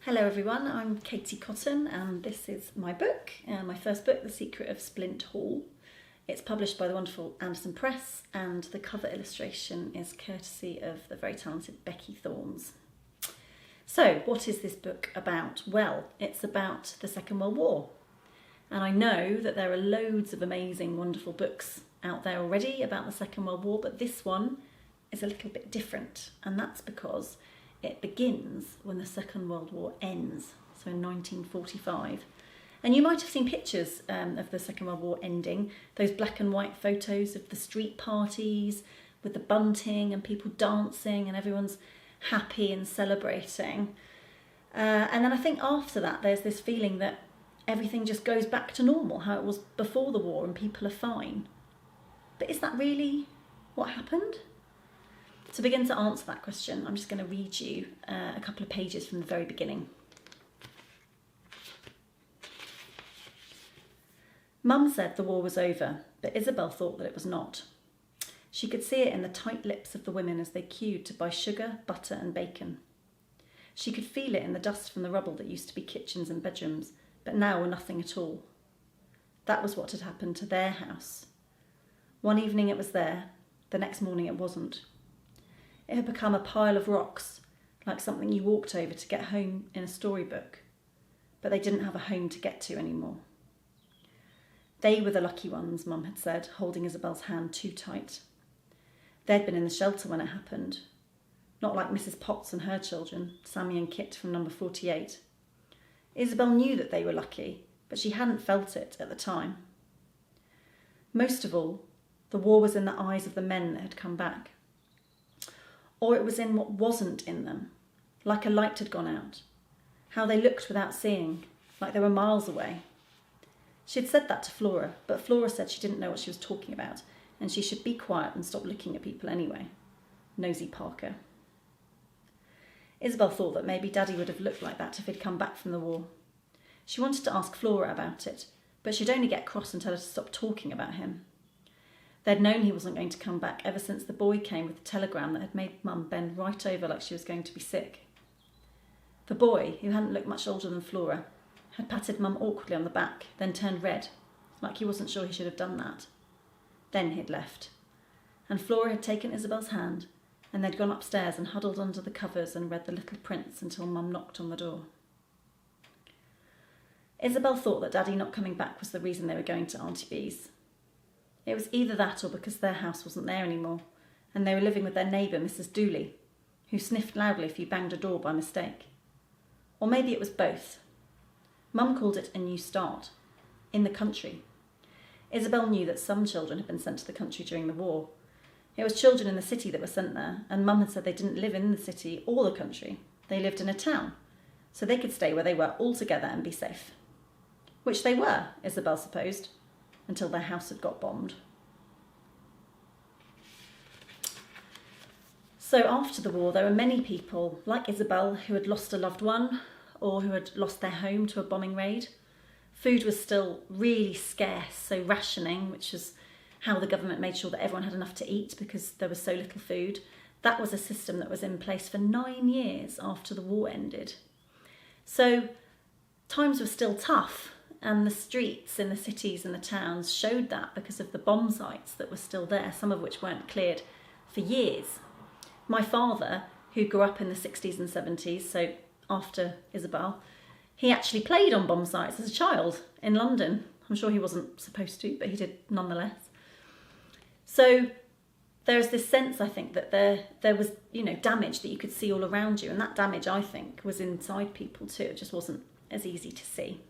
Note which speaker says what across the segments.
Speaker 1: Hello everyone, I'm Katie Cotton and this is my book, my first book, The Secret of Splint Hall. It's published by the wonderful Andersen Press and the cover illustration is courtesy of the very talented Becky Thorns. So what is this book about? Well, it's about the Second World War. And I know that there are loads of amazing, wonderful books out there already about the Second World War, but this one is a little bit different, and that's because it begins when the Second World War ends, so in 1945. And you might have seen pictures of the Second World War ending, those black and white photos of the street parties with the bunting and people dancing and everyone's happy and celebrating. And then I think after that there's this feeling that everything just goes back to normal, how it was before the war and people are fine. But is that really what happened? To begin to answer that question, I'm just going to read you a couple of pages from the very beginning. Mum said the war was over, but Isobel thought that it was not. She could see it in the tight lips of the women as they queued to buy sugar, butter and bacon. She could feel it in the dust from the rubble that used to be kitchens and bedrooms, but now were nothing at all. That was what had happened to their house. One evening it was there, the next morning it wasn't. It had become a pile of rocks, like something you walked over to get home in a storybook, but they didn't have a home to get to anymore. They were the lucky ones, Mum had said, holding Isobel's hand too tight. They'd been in the shelter when it happened, not like Mrs. Potts and her children, Sammy and Kit from number 48. Isobel knew that they were lucky, but she hadn't felt it at the time. Most of all, the war was in the eyes of the men that had come back. Or it was in what wasn't in them, like a light had gone out, how they looked without seeing, like they were miles away. She had said that to Flora, but Flora said she didn't know what she was talking about, and she should be quiet and stop looking at people anyway. Nosy Parker. Isobel thought that maybe Daddy would have looked like that if he'd come back from the war. She wanted to ask Flora about it, but she'd only get cross and tell her to stop talking about him. They'd known he wasn't going to come back ever since the boy came with the telegram that had made Mum bend right over like she was going to be sick. The boy, who hadn't looked much older than Flora, had patted Mum awkwardly on the back, then turned red, like he wasn't sure he should have done that. Then he'd left, and Flora had taken Isobel's hand, and they'd gone upstairs and huddled under the covers and read The Little Prince until Mum knocked on the door. Isobel thought that Daddy not coming back was the reason they were going to Auntie Bee's. It was either that or because their house wasn't there anymore, and they were living with their neighbour, Mrs. Dooley, who sniffed loudly if you banged a door by mistake. Or maybe it was both. Mum called it a new start, in the country. Isobel knew that some children had been sent to the country during the war. It was children in the city that were sent there, and Mum had said they didn't live in the city or the country. They lived in a town, so they could stay where they were all together and be safe. Which they were, Isobel supposed, until their house had got bombed. So after the war, there were many people like Isobel who had lost a loved one or who had lost their home to a bombing raid. Food was still really scarce, so rationing, which was how the government made sure that everyone had enough to eat because there was so little food, that was a system that was in place for 9 years after the war ended. So times were still tough, and the streets in the cities and the towns showed that because of the bomb sites that were still there, some of which weren't cleared for years. My father, who grew up in the 60s and 70s, so after Isobel, he actually played on bomb sites as a child in London. I'm sure he wasn't supposed to, but he did nonetheless. So there's this sense, I think, that there was, damage that you could see all around you, and that damage, I think, was inside people too. It just wasn't as easy to see.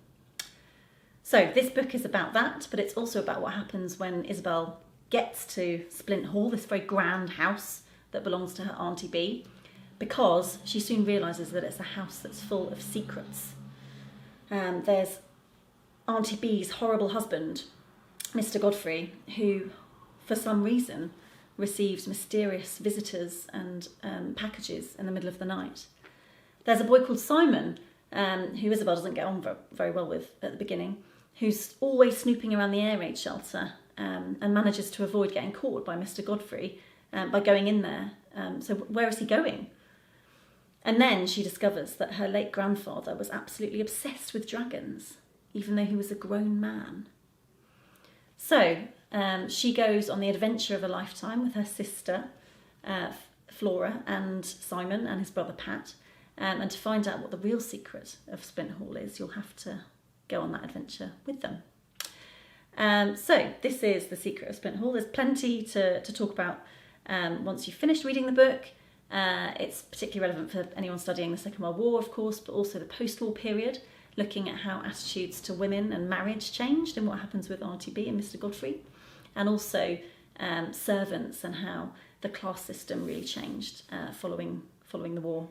Speaker 1: So this book is about that, but it's also about what happens when Isobel gets to Splint Hall, this very grand house that belongs to her Auntie Bee, because she soon realises that it's a house that's full of secrets. There's Auntie Bee's horrible husband, Mr. Godfrey, who, for some reason, receives mysterious visitors and packages in the middle of the night. There's a boy called Simon, who Isobel doesn't get on very well with at the beginning, who's always snooping around the air raid shelter and manages to avoid getting caught by Mr. Godfrey by going in there. So where is he going? And then she discovers that her late grandfather was absolutely obsessed with dragons, even though he was a grown man. So she goes on the adventure of a lifetime with her sister, Flora, and Simon and his brother Pat. And to find out what the real secret of Splint Hall is, you'll have to go on that adventure with them. So this is The Secret of Splint Hall. There's plenty to talk about once you've finished reading the book. It's particularly relevant for anyone studying the Second World War, of course, but also the post-war period, looking at how attitudes to women and marriage changed and what happens with RTB and Mr. Godfrey, and also servants and how the class system really changed following the war.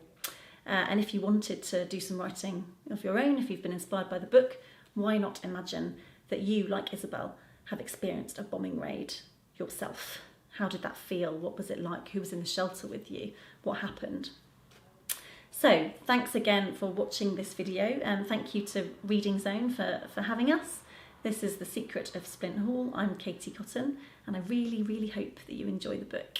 Speaker 1: And if you wanted to do some writing of your own, if you've been inspired by the book, why not imagine that you, like Isobel, have experienced a bombing raid yourself? How did that feel? What was it like? Who was in the shelter with you? What happened? So thanks again for watching this video, and thank you to Reading Zone for having us. This is The Secret of Splint Hall. I'm Katie Cotton, and I really, really hope that you enjoy the book.